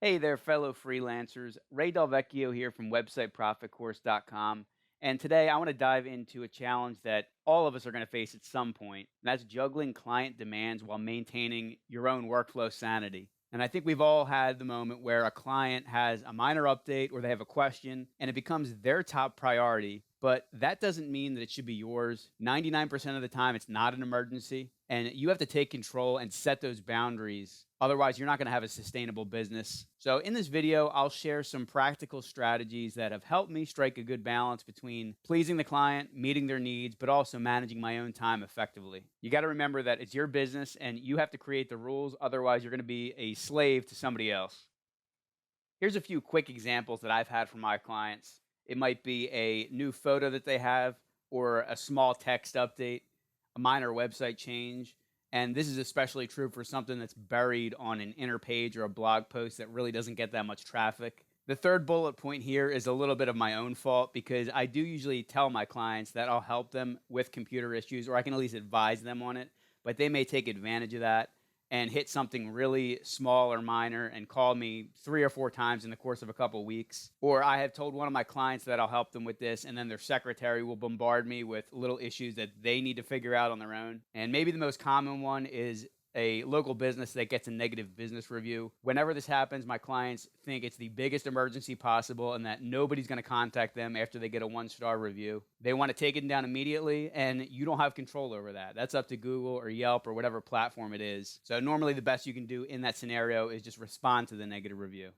Hey there, fellow freelancers. Ray Delvecchio here from websiteprofitcourse.com. And today I want to dive into a challenge that all of us are going to face at some point, and that's juggling client demands while maintaining your own workflow sanity. And I think we've all had the moment where a client has a minor update or they have a question and it becomes their top priority, but that doesn't mean that it should be yours. 99% of the time, it's not an emergency, and you have to take control and set those boundaries. Otherwise, you're not going to have a sustainable business. So, in this video, I'll share some practical strategies that have helped me strike a good balance between pleasing the client, meeting their needs, but also managing my own time effectively. You got to remember that it's your business and you have to create the rules. Otherwise, you're going to be a slave to somebody else. Here's a few quick examples that I've had from my clients. It might be a new photo that they have, or a small text update, a minor website change. And this is especially true for something that's buried on an inner page or a blog post that really doesn't get that much traffic. The third bullet point here is a little bit of my own fault because I do usually tell my clients that I'll help them with computer issues, or I can at least advise them on it, but they may take advantage of that and hit something really small or minor and call me 3 or 4 times in the course of a couple of weeks. Or I have told one of my clients that I'll help them with this, and then their secretary will bombard me with little issues that they need to figure out on their own. And maybe the most common one is a local business that gets a negative business review. Whenever this happens, my clients think it's the biggest emergency possible and that nobody's going to contact them after they get a 1-star review. They want to take it down immediately, and you don't have control over that. That's up to Google or Yelp or whatever platform it is. So normally the best you can do in that scenario is just respond to the negative review.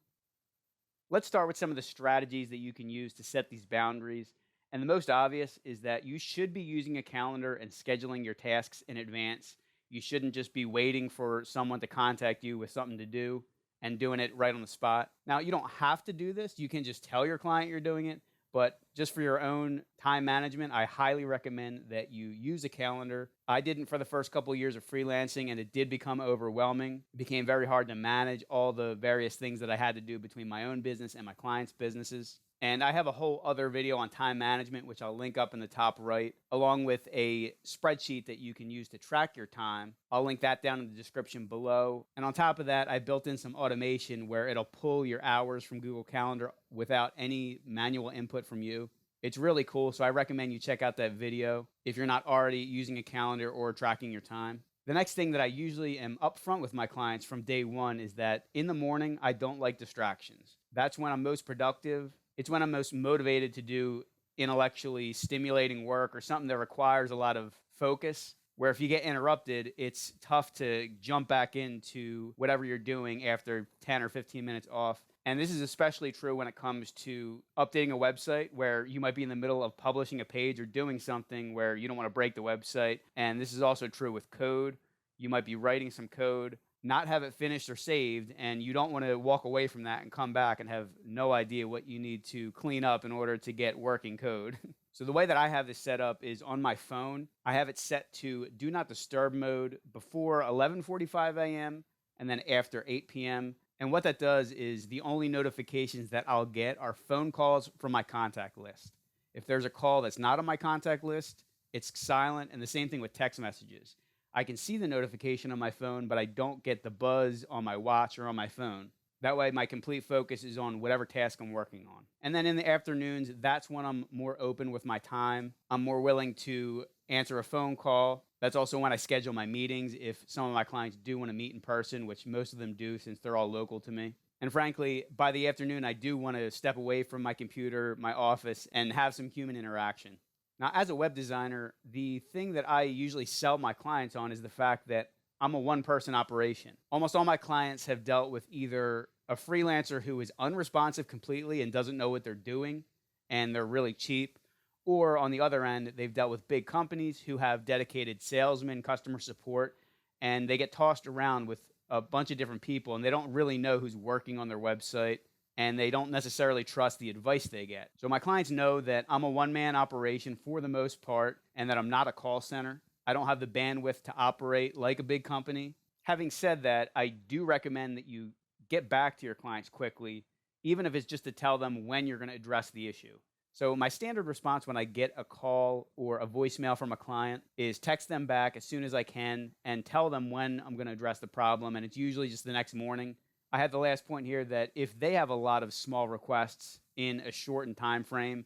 Let's start with some of the strategies that you can use to set these boundaries. And the most obvious is that you should be using a calendar and scheduling your tasks in advance. You shouldn't just be waiting for someone to contact you with something to do and doing it right on the spot. Now, you don't have to do this. You can just tell your client you're doing it. But just for your own time management, I highly recommend that you use a calendar. I didn't for the first couple of years of freelancing, and it did become overwhelming. It became very hard to manage all the various things that I had to do between my own business and my clients' businesses. And I have a whole other video on time management, which I'll link up in the top right, along with a spreadsheet that you can use to track your time. I'll link that down in the description below. And on top of that, I built in some automation where it'll pull your hours from Google Calendar without any manual input from you. It's really cool, so I recommend you check out that video if you're not already using a calendar or tracking your time. The next thing that I usually am upfront with my clients from day one is that in the morning, I don't like distractions. That's when I'm most productive. It's when I'm most motivated to do intellectually stimulating work or something that requires a lot of focus. Where if you get interrupted, it's tough to jump back into whatever you're doing after 10 or 15 minutes off. And this is especially true when it comes to updating a website where you might be in the middle of publishing a page or doing something where you don't want to break the website. And this is also true with code. You might be writing some code, not have it finished or saved, and you don't want to walk away from that and come back and have no idea what you need to clean up in order to get working code. So the way that I have this set up is on my phone. I have it set to do not disturb mode before 11:45 a.m. and then after 8 p.m. And what that does is the only notifications that I'll get are phone calls from my contact list. If there's a call that's not on my contact list, it's silent, and the same thing with text messages. I can see the notification on my phone, but I don't get the buzz on my watch or on my phone. That way, my complete focus is on whatever task I'm working on. And then in the afternoons, that's when I'm more open with my time. I'm more willing to answer a phone call. That's also when I schedule my meetings if some of my clients do want to meet in person, which most of them do since they're all local to me. And frankly, by the afternoon, I do want to step away from my computer, my office, and have some human interaction. Now, as a web designer, the thing that I usually sell my clients on is the fact that I'm a one-person operation. Almost all my clients have dealt with either a freelancer who is unresponsive completely and doesn't know what they're doing, and they're really cheap, or on the other end, they've dealt with big companies who have dedicated salesmen, customer support, and they get tossed around with a bunch of different people, and they don't really know who's working on their website, and they don't necessarily trust the advice they get. So my clients know that I'm a one-man operation for the most part, and that I'm not a call center. I don't have the bandwidth to operate like a big company. Having said that, I do recommend that you get back to your clients quickly, even if it's just to tell them when you're going to address the issue. So my standard response when I get a call or a voicemail from a client is text them back as soon as I can and tell them when I'm going to address the problem. And it's usually just the next morning. I had the last point here that if they have a lot of small requests in a shortened time frame,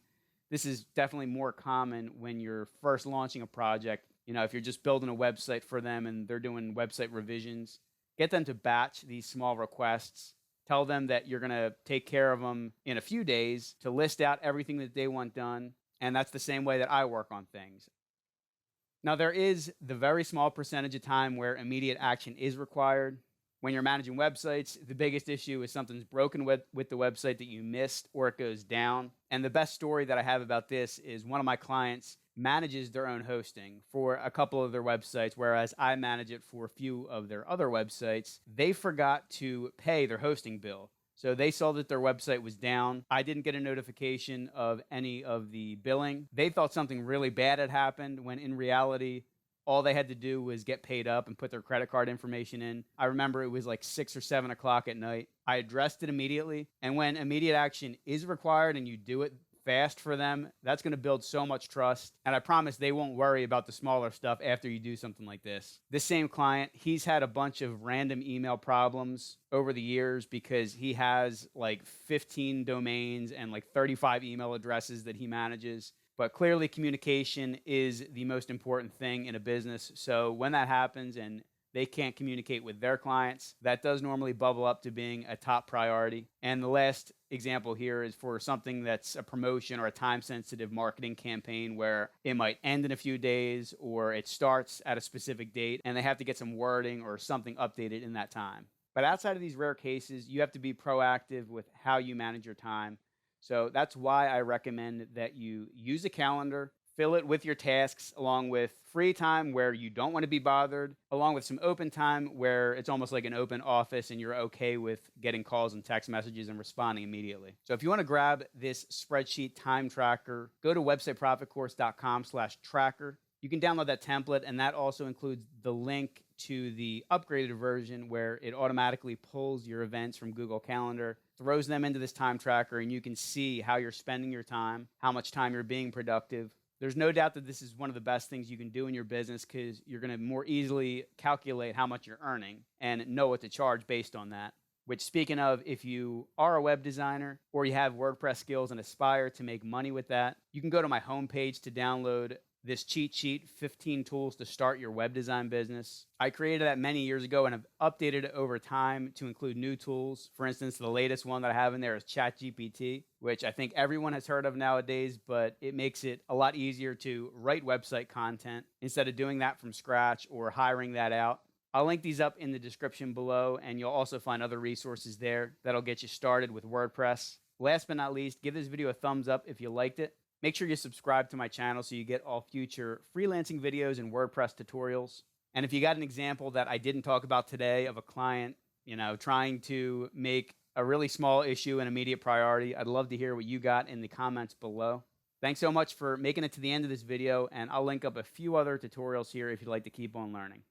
this is definitely more common when you're first launching a project. If you're just building a website for them and they're doing website revisions, get them to batch these small requests. Tell them that you're going to take care of them in a few days to list out everything that they want done. And that's the same way that I work on things. Now, there is the very small percentage of time where immediate action is required. When you're managing websites, the biggest issue is something's broken with the website that you missed or it goes down. And the best story that I have about this is one of my clients manages their own hosting for a couple of their websites, whereas I manage it for a few of their other websites. They forgot to pay their hosting bill. So they saw that their website was down. I didn't get a notification of any of the billing. They thought something really bad had happened when in reality, all they had to do was get paid up and put their credit card information in. I remember it was like 6 or 7 o'clock at night. I addressed it immediately. And when immediate action is required and you do it fast for them, that's going to build so much trust. And I promise they won't worry about the smaller stuff after you do something like this. This same client, he's had a bunch of random email problems over the years because he has like 15 domains and like 35 email addresses that he manages. But clearly communication is the most important thing in a business. So when that happens and they can't communicate with their clients, that does normally bubble up to being a top priority. And the last example here is for something that's a promotion or a time-sensitive marketing campaign where it might end in a few days or it starts at a specific date and they have to get some wording or something updated in that time. But outside of these rare cases, you have to be proactive with how you manage your time. So that's why I recommend that you use a calendar, fill it with your tasks along with free time where you don't want to be bothered, along with some open time where it's almost like an open office and you're okay with getting calls and text messages and responding immediately. So if you want to grab this spreadsheet time tracker, go to websiteprofitcourse.com/tracker. You can download that template, and that also includes the link to the upgraded version where it automatically pulls your events from Google Calendar, throws them into this time tracker, and you can see how you're spending your time, how much time you're being productive. There's no doubt that this is one of the best things you can do in your business because you're going to more easily calculate how much you're earning and know what to charge based on that. Which, speaking of, if you are a web designer or you have WordPress skills and aspire to make money with that, you can go to my homepage to download this cheat sheet, 15 tools to start your web design business. I created that many years ago and have updated it over time to include new tools. For instance, the latest one that I have in there is ChatGPT, which I think everyone has heard of nowadays, but it makes it a lot easier to write website content instead of doing that from scratch or hiring that out. I'll link these up in the description below, and you'll also find other resources there that'll get you started with WordPress. Last but not least, give this video a thumbs up if you liked it. Make sure you subscribe to my channel so you get all future freelancing videos and WordPress tutorials. And if you got an example that I didn't talk about today of a client, trying to make a really small issue an immediate priority, I'd love to hear what you got in the comments below. Thanks so much for making it to the end of this video, and I'll link up a few other tutorials here if you'd like to keep on learning.